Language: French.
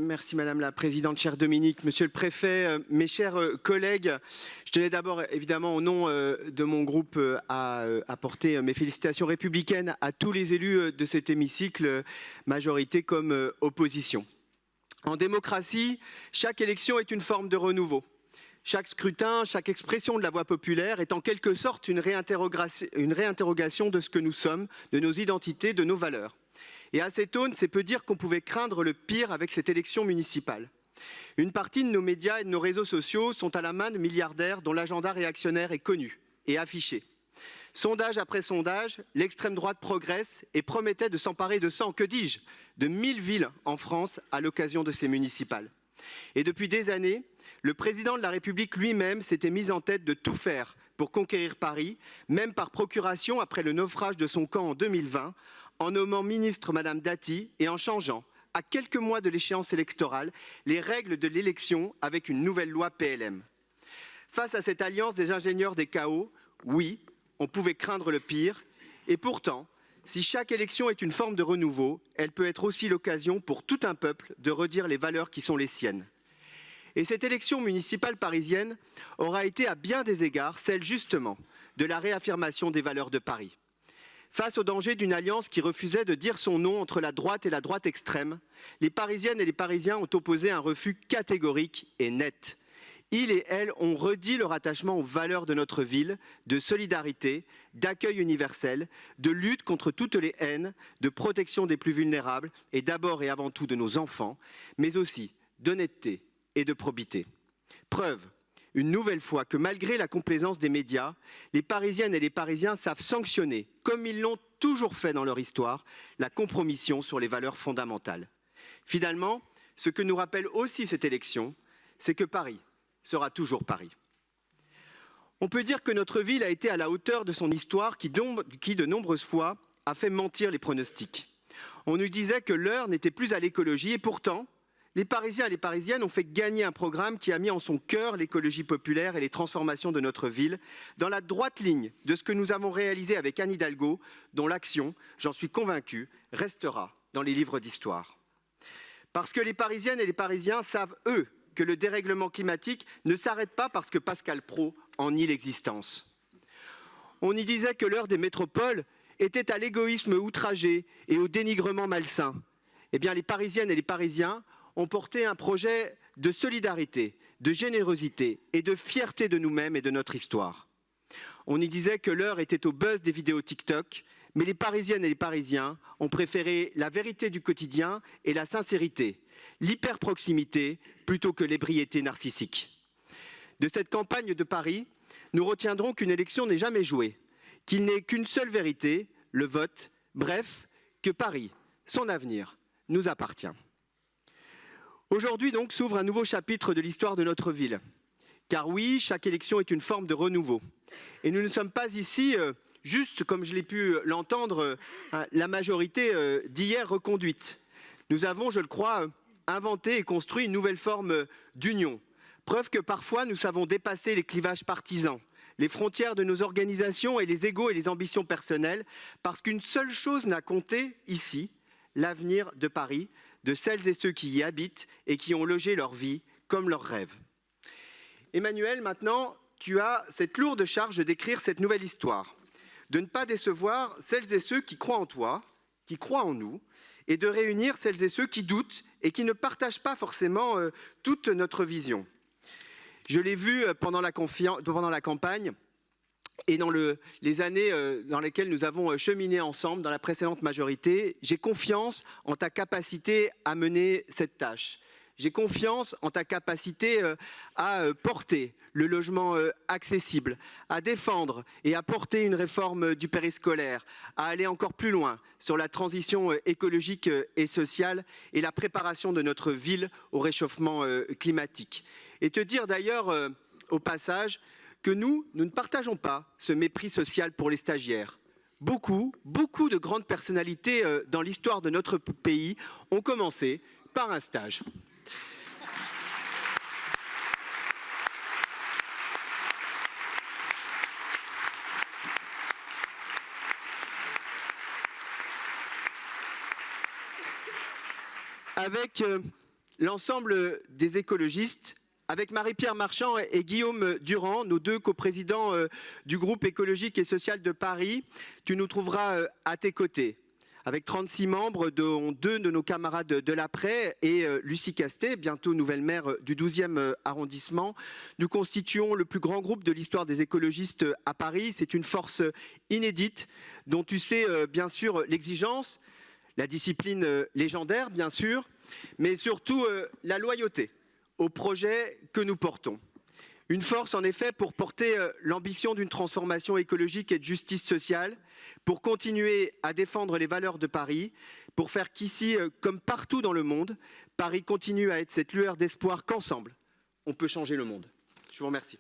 Merci Madame la Présidente, cher Dominique, Monsieur le Préfet, mes chers collègues. Je tenais d'abord évidemment au nom de mon groupe à apporter mes félicitations républicaines à tous les élus de cet hémicycle, majorité comme opposition. En démocratie, chaque élection est une forme de renouveau. Chaque scrutin, chaque expression de la voix populaire est en quelque sorte une réinterrogation de ce que nous sommes, de nos identités, de nos valeurs. Et à cette aune, c'est peu dire qu'on pouvait craindre le pire avec cette élection municipale. Une partie de nos médias et de nos réseaux sociaux sont à la main de milliardaires dont l'agenda réactionnaire est connu et affiché. Sondage après sondage, l'extrême droite progresse et promettait de s'emparer de 100, que dis-je, de 1000 villes en France à l'occasion de ces municipales. Et depuis des années, le président de la République lui-même s'était mis en tête de tout faire pour conquérir Paris, même par procuration après le naufrage de son camp en 2020, en nommant ministre Madame Dati et en changeant, à quelques mois de l'échéance électorale, les règles de l'élection avec une nouvelle loi PLM. Face à cette alliance des ingénieurs des chaos, oui, on pouvait craindre le pire. Et pourtant, si chaque élection est une forme de renouveau, elle peut être aussi l'occasion pour tout un peuple de redire les valeurs qui sont les siennes. Et cette élection municipale parisienne aura été à bien des égards celle justement de la réaffirmation des valeurs de Paris. Face au danger d'une alliance qui refusait de dire son nom entre la droite et la droite extrême, les Parisiennes et les Parisiens ont opposé un refus catégorique et net. Ils et elles ont redit leur attachement aux valeurs de notre ville, de solidarité, d'accueil universel, de lutte contre toutes les haines, de protection des plus vulnérables et d'abord et avant tout de nos enfants, mais aussi d'honnêteté et de probité. Preuve, une nouvelle fois, que malgré la complaisance des médias, les Parisiennes et les Parisiens savent sanctionner, comme ils l'ont toujours fait dans leur histoire, la compromission sur les valeurs fondamentales. Finalement, ce que nous rappelle aussi cette élection, c'est que Paris sera toujours Paris. On peut dire que notre ville a été à la hauteur de son histoire qui de nombreuses fois a fait mentir les pronostics. On nous disait que l'heure n'était plus à l'écologie et pourtant, les Parisiens et les Parisiennes ont fait gagner un programme qui a mis en son cœur l'écologie populaire et les transformations de notre ville, dans la droite ligne de ce que nous avons réalisé avec Anne Hidalgo, dont l'action, j'en suis convaincu, restera dans les livres d'histoire. Parce que les Parisiennes et les Parisiens savent, eux, que le dérèglement climatique ne s'arrête pas parce que Pascal Praud en nie l'existence. On y disait que l'heure des métropoles était à l'égoïsme outragé et au dénigrement malsain. Eh bien, les Parisiennes et les Parisiens ont porté un projet de solidarité, de générosité et de fierté de nous-mêmes et de notre histoire. On y disait que l'heure était au buzz des vidéos TikTok, mais les Parisiennes et les Parisiens ont préféré la vérité du quotidien et la sincérité, l'hyper-proximité plutôt que l'ébriété narcissique. De cette campagne de Paris, nous retiendrons qu'une élection n'est jamais jouée, qu'il n'est qu'une seule vérité, le vote, bref, que Paris, son avenir, nous appartient. Aujourd'hui donc s'ouvre un nouveau chapitre de l'histoire de notre ville. Car oui, chaque élection est une forme de renouveau. Et nous ne sommes pas ici, juste comme je l'ai pu l'entendre, la majorité d'hier reconduite. Nous avons, je le crois, inventé et construit une nouvelle forme d'union. Preuve que parfois nous savons dépasser les clivages partisans, les frontières de nos organisations et les égos et les ambitions personnelles, parce qu'une seule chose n'a compté ici, l'avenir de Paris, de celles et ceux qui y habitent et qui ont logé leur vie comme leurs rêves. Emmanuel, maintenant, tu as cette lourde charge d'écrire cette nouvelle histoire, de ne pas décevoir celles et ceux qui croient en toi, qui croient en nous, et de réunir celles et ceux qui doutent et qui ne partagent pas forcément toute notre vision. Je l'ai vu pendant la campagne et dans les années dans lesquelles nous avons cheminé ensemble dans la précédente majorité. J'ai confiance en ta capacité à mener cette tâche. J'ai confiance en ta capacité à porter le logement accessible, à défendre et à porter une réforme du périscolaire, à aller encore plus loin sur la transition écologique et sociale et la préparation de notre ville au réchauffement climatique. Et te dire d'ailleurs au passage que nous ne partageons pas ce mépris social pour les stagiaires. Beaucoup de grandes personnalités dans l'histoire de notre pays ont commencé par un stage. l'ensemble des écologistes, avec Marie-Pierre Marchand et Guillaume Durand, nos deux coprésidents du groupe écologique et social de Paris, tu nous trouveras à tes côtés. Avec 36 membres, dont 2 de nos camarades de l'Après et Lucie Castet, bientôt nouvelle maire du 12e arrondissement, nous constituons le plus grand groupe de l'histoire des écologistes à Paris. C'est une force inédite dont tu sais bien sûr l'exigence, la discipline légendaire bien sûr, mais surtout la loyauté au projet que nous portons. Une force en effet pour porter l'ambition d'une transformation écologique et de justice sociale, pour continuer à défendre les valeurs de Paris, pour faire qu'ici, comme partout dans le monde, Paris continue à être cette lueur d'espoir qu'ensemble, on peut changer le monde. Je vous remercie.